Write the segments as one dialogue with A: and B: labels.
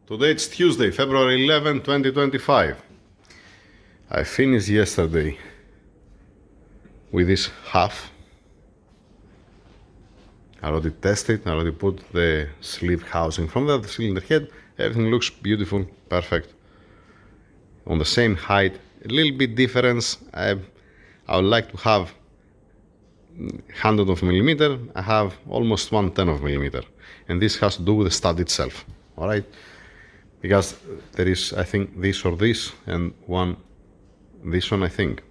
A: Today it's Tuesday, February 11, 2025. I finished yesterday with this half. I already tested, I already put the sleeve housing from the cylinder head. Everything looks beautiful, perfect. On the same height, a little bit difference. I would like to have 100 of millimeter. I have almost 1/10 of millimeter. And this has to do with the stud itself, all right? Because there is, I think, this or this, and this one, I think.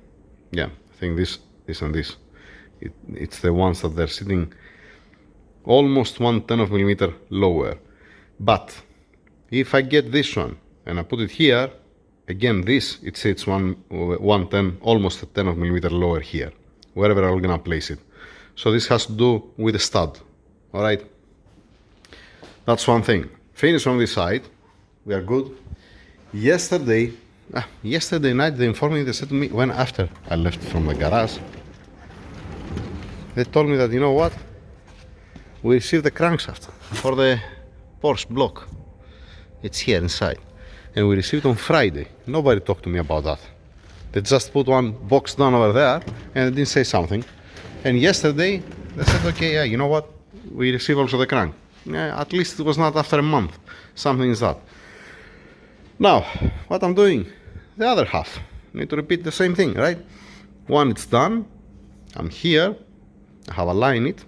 A: Yeah, I think this and this. It's the ones that they're sitting almost 1/10 of millimeter lower. But if I get this one and I put it here, again, it sits 1/10, almost a 10 of millimeter lower here, wherever I'm gonna place it. So this has to do with the stud, all right? That's one thing. Finish on this side. We are good. Yesterday night, they informed me, they said to me, when after I left from the garage, they told me that, you know what? We received the crankshaft for the Porsche block. It's here inside. And we received it on Friday. Nobody talked to me about that. They just put one box down over there and they didn't say something. And yesterday, they said, okay, yeah, you know what? We received also the crank. Yeah, at least it was not after a month. Something is that. Now, what I'm doing, the other half, I need to repeat the same thing, right? One, it's done, I'm here, I have aligned it,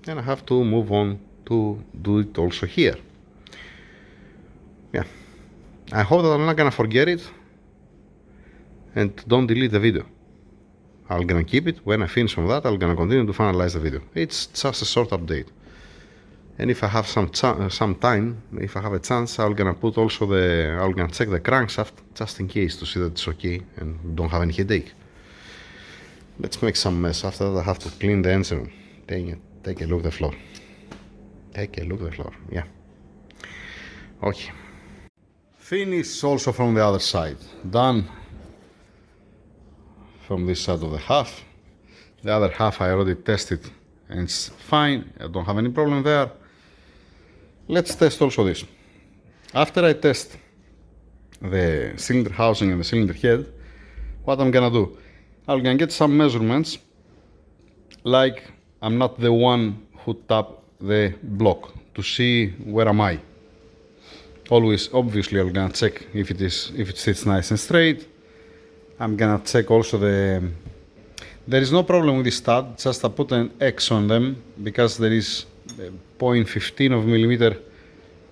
A: and I have to move on to do it also here. Yeah, I hope that I'm not gonna forget it, and don't delete the video. I'm gonna keep it. When I finish from that, I'm gonna continue to finalize the video. It's just a short update. And if I have some time, if I have a chance, I'm gonna check the crankshaft just in case to see that it's okay and don't have any headache. Let's make some mess. After that, I have to clean the engine. Take a look at the floor. Take a look at the floor. Yeah. Okay. Finish also from the other side. Done from this side of the half. The other half I already tested and it's fine. I don't have any problem there. Let's test also this. After I test the cylinder housing and the cylinder head, what I'm gonna do, I'm gonna get some measurements, like I'm not the one who tapped the block, to see where am I. Always, obviously, I'm gonna check if it sits nice and straight. I'm gonna check also there is no problem with the stud, just I put an X on them because there is 0.15 of millimeter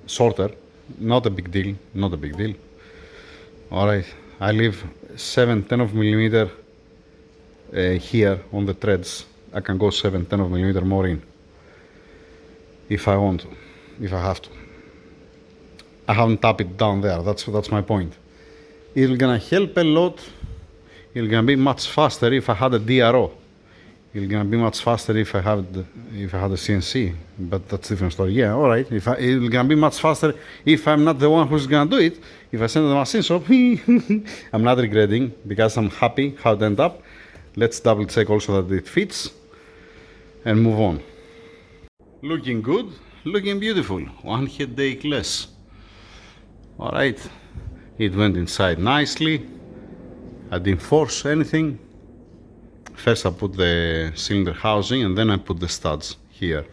A: shorter. Not a big deal, not a big deal. All right, I leave 7/10 of millimeter here on the threads. I can go 7/10 of millimeter more in if I want to, if I have to. I haven't tapped it down there. That's my point. It's gonna help a lot. It's gonna be much faster if I had a DRO. It's gonna be much faster if I had a CNC, but that's a different story. Yeah, all right. It's gonna be much faster if I'm not the one who's gonna do it. If I send the machine shop, I'm not regretting because I'm happy how it ended up. Let's double check also that it fits and move on. Looking good, looking beautiful. One headache less. All right. It went inside nicely. I didn't force anything. First I put the cylinder housing and then I put the studs here.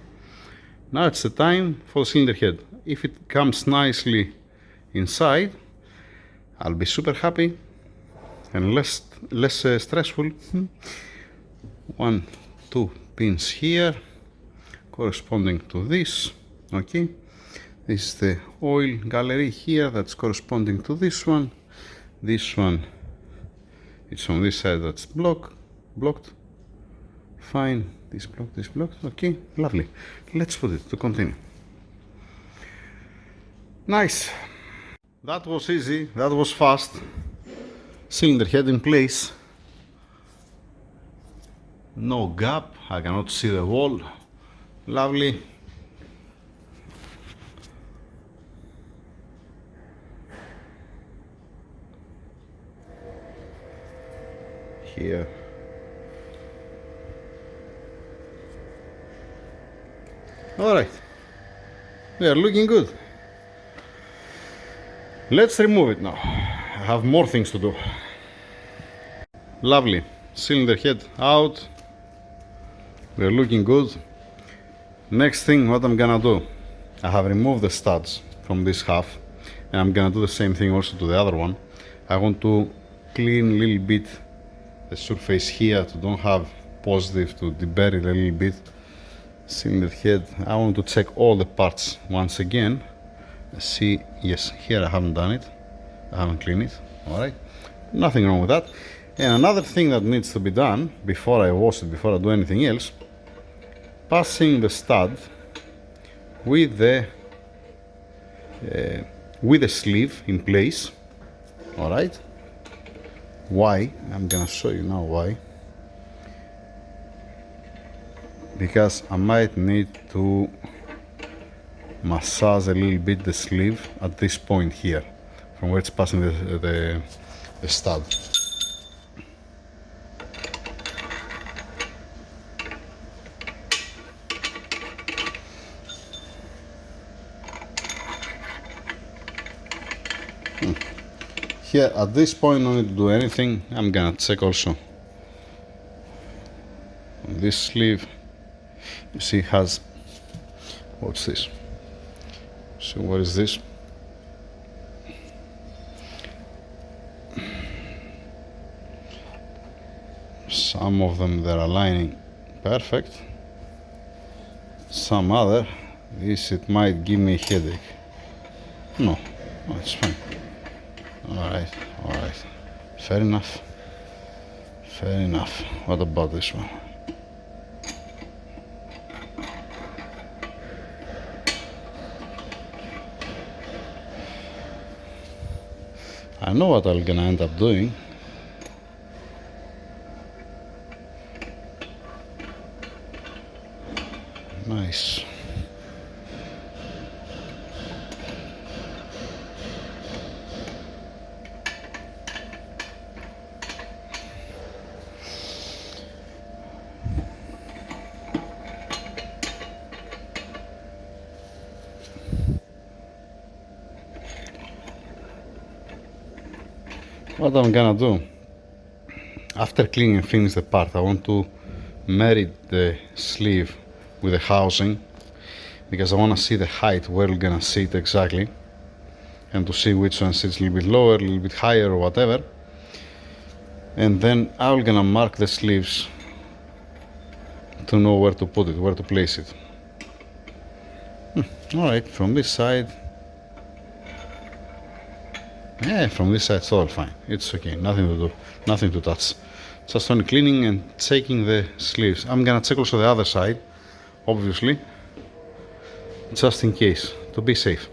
A: Now it's the time for the cylinder head. If it comes nicely inside, I'll be super happy and less stressful. 1, 2 pins here corresponding to this. Okay, this is the oil gallery here that's corresponding to this one. This one, it's on this side, that's blocked. Fine, this blocked. Okay, lovely. Let's put it to continue. Nice. That was easy, that was fast. Cylinder head in place. No gap, I cannot see the wall. Lovely. Here. All right, we are looking good. Let's remove it now. I have more things to do. Lovely. Cylinder head out. We're looking good. Next thing, what I'm gonna do, I have removed the studs from this half, and I'm gonna do the same thing also to the other one. I want to clean a little bit the surface here to don't have positive, to debury it a little bit. Cylinder head, I want to check all the parts once again. See, yes, here I haven't done it, I haven't cleaned it. All right, nothing wrong with that. And another thing that needs to be done before I wash it, before I do anything else, passing the stud with the sleeve in place. All right, why? I'm gonna show you now why. Because I might need to massage a little bit the sleeve at this point here, from where it's passing the stud. Here at this point, no need to do anything. I'm gonna check also on this sleeve. You see, it has, what's this? So what is this? Some of them, they're aligning perfect. Some other, this, it might give me a headache. No, it's fine. Alright, alright. Fair enough. Fair enough. What about this one? I know what I'm gonna end up doing. Nice. What I'm gonna do, after cleaning and finish the part, I want to marry the sleeve with the housing, because I want to see the height where it's gonna sit exactly, and to see which one sits a little bit lower, a little bit higher, or whatever. And then I'm gonna mark the sleeves to know where to put it, where to place it. Alright, from this side, yeah, from this side it's all fine. It's okay, nothing to do, nothing to touch. Just only cleaning and checking the sleeves. I'm gonna check also the other side, obviously, just in case, to be safe.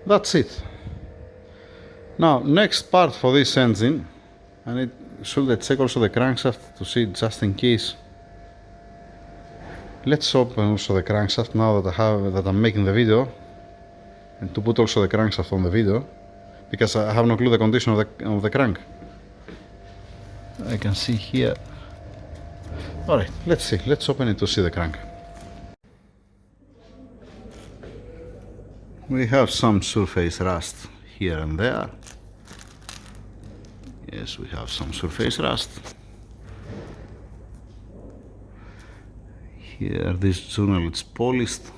A: That's it. Now, next part for this engine, should I check also the crankshaft to see just in case. Let's open also the crankshaft now that I'm making the video, and to put also the crankshaft on the video, because I have no clue the condition of the crank. I can see here. Alright, let's see. Let's open it to see the crank. We have some surface rust here and there. Yes, we have some surface rust. Here, this journal is polished.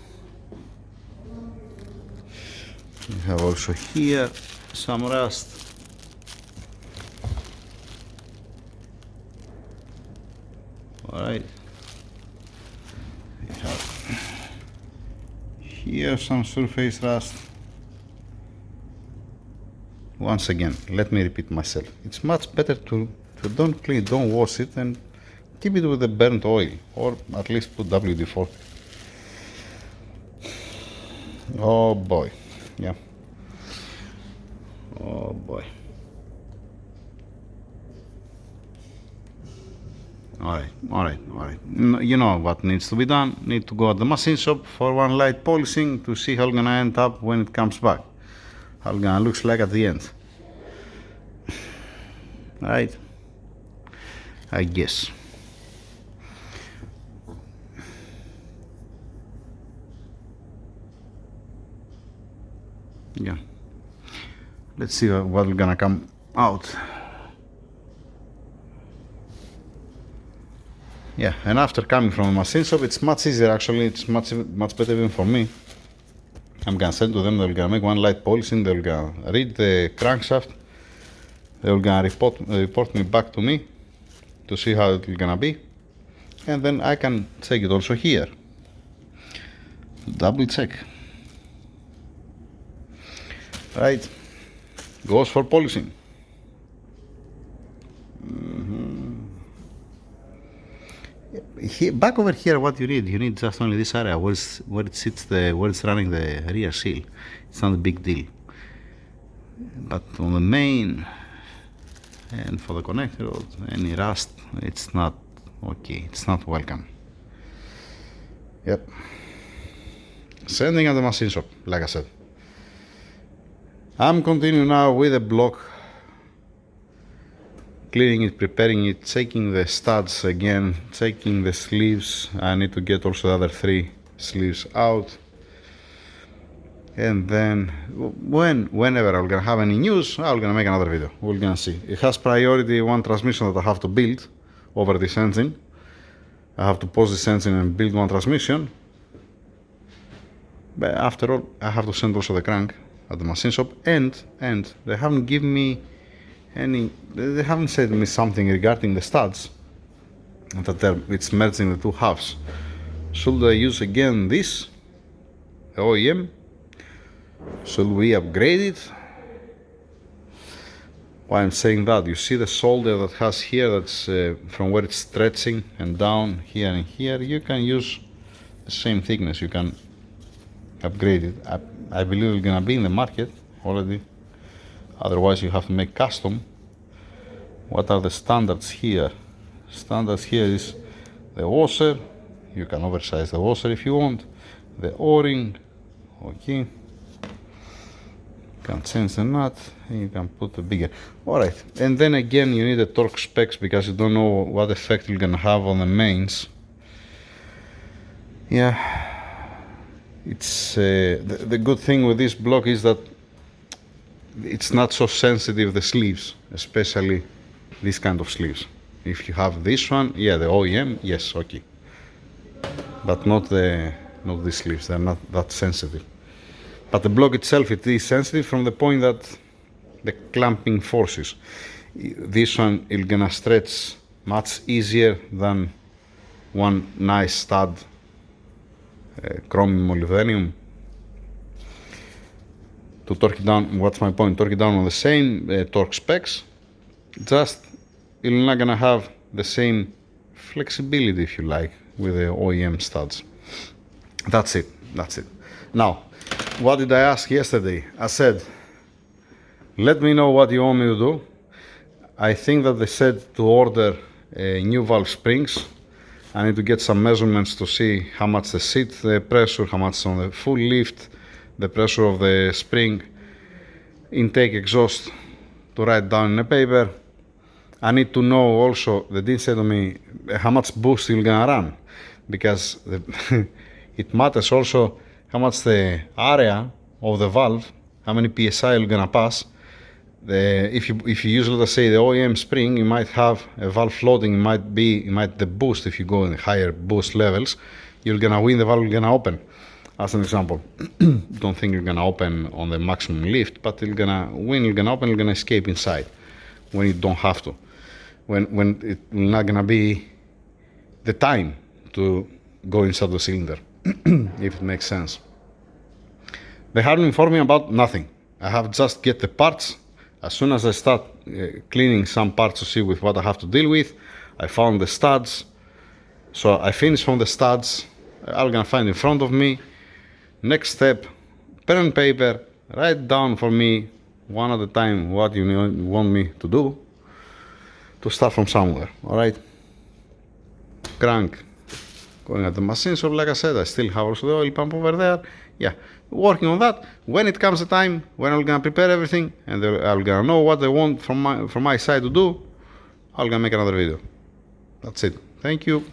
A: We have also here some rust. Alright. We have here some surface rust. Once again, let me repeat myself. It's much better to don't clean, don't wash it, and keep it with the burnt oil, or at least put WD-40. Oh boy, yeah. Oh boy. Alright. You know what needs to be done. Need to go at the machine shop for one light polishing to see how it's gonna end up when it comes back. How it's gonna looks like at the end. Right? I guess. Yeah. Let's see what will gonna come out. Yeah, and after coming from the machine shop, it's much easier actually. It's much better even for me. I'm gonna send to them. They're gonna make one light polishing. They're gonna read the crankshaft. They're gonna report me back to me to see how it's gonna be, and then I can check it also here. Double check. Right, goes for polishing. Here, back over here, what you need just only this area where it sits, where it's running the rear seal. It's not a big deal. But on the main and for the connector, any rust, it's not okay. It's not welcome. Yep. Sending at the machine shop, like I said. I'm continuing now with the block, cleaning it, preparing it, checking the studs again, checking the sleeves. I need to get also the other 3 sleeves out. And then whenever I'm gonna have any news, I'm gonna make another video. We're gonna see. It has priority one transmission that I have to build over this engine. I have to pause this engine and build one transmission. But after all, I have to send also the crank at the machine shop, and they haven't given me any. They haven't said to me something regarding the studs, that it's merging the 2 halves. Should I use again this, the OEM? Should we upgrade it? Why I'm saying that, you see the solder that has here, that's from where it's stretching and down here and here, you can use the same thickness, you can upgrade it. I believe it's gonna be in the market already, otherwise you have to make custom. What are the standards here? Standards here is the washer, you can oversize the washer if you want, the o-ring, okay, you can change the nut and you can put the bigger. Alright, and then again you need the torque specs because you don't know what effect you're gonna have on the mains. Yeah, it's the good thing with this block is that it's not so sensitive, the sleeves, especially this kind of sleeves. If you have this one, yeah, the OEM, yes, okay, but not these sleeves, they're not that sensitive. But the block itself, it is sensitive from the point that the clamping forces. This one is gonna stretch much easier than one nice stud, chromium molybdenum. To torque it down, what's my point? Torque it down on the same torque specs, just you're not gonna have the same flexibility, if you like, with the OEM studs. That's it, that's it. Now, what did I ask yesterday? I said, let me know what you want me to do. I think that they said to order new valve springs. I need to get some measurements to see how much the seat, the pressure, how much on the full lift, the pressure of the spring, intake, exhaust, to write down in a paper. I need to know also, they didn't say to me how much boost you're gonna run, because it matters also how much the area of the valve, how many psi you're gonna pass. If you use, let's say, the OEM spring, you might have a valve floating. The boost, if you go in higher boost levels, you're gonna win, the valve is gonna open. As an example, don't think you're gonna open on the maximum lift, but you're gonna win, you're gonna open, you're gonna escape inside when you don't have to. When it's not gonna be the time to go inside the cylinder, if it makes sense. They haven't informed me about nothing. I have just get the parts. As soon as I start cleaning some parts to see with what I have to deal with, I found the studs. So I finished from the studs. I'm gonna find in front of me. Next step, pen and paper, write down for me one at a time what you want me to do, to start from somewhere, all right? Crank, going at the machine shop, like I said, I still have also the oil pump over there. Yeah, working on that. When it comes the time, when I'm gonna prepare everything, and I'm gonna know what they want from my side to do, I'm gonna make another video. That's it. Thank you.